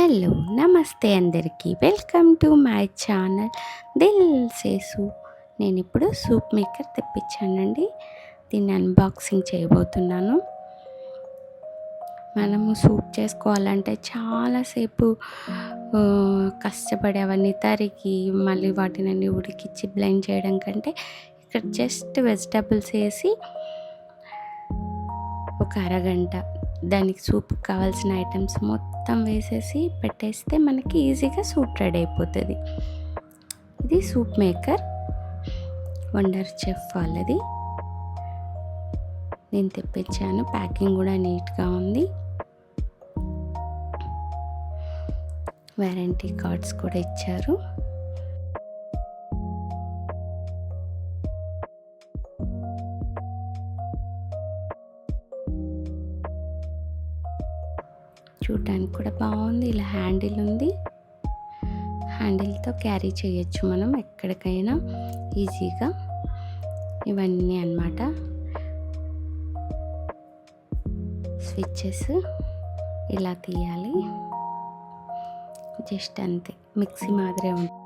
Hello నమస్తే అందరికీ welcome to my channel Dil Se soup. నేను ఇప్పుడు సూప్ మేకర్ తెప్పించానండి. దీన్ని అన్బాక్సింగ్ చేయబోతున్నాను. మనము సూప్ చేసుకోవాలంటే చాలాసేపు కష్టపడి అవన్నీ తరిగి మళ్ళీ వాటిని ఉడికించి బ్లెండ్ చేయడం కంటే ఇక్కడ జస్ట్ వెజిటబుల్స్ వేసి ఒక అరగంట దానికి సూప్కి కావాల్సిన ఐటమ్స్ మొత్తం వేసేసి పెట్టేస్తే మనకి ఈజీగా సూప్ రెడీ అయిపోతుంది. ఇది సూప్ మేకర్ వండర్ చెఫ్ వాళ్ళది. నేను తెప్పించాను. ప్యాకింగ్ కూడా నీట్గా ఉంది. వారంటీ కార్డ్స్ కూడా ఇచ్చారు. చూడడానికి కూడా బాగుంది. ఇలా హ్యాండిల్ ఉంది. హ్యాండిల్తో క్యారీ చేయొచ్చు మనం ఎక్కడికైనా ఈజీగా. ఇవన్నీ అన్నమాట స్విచ్చెస్. ఇలా తీయాలి, జస్ట్ అంతే. మిక్సీ మాదిరే ఉంటుంది.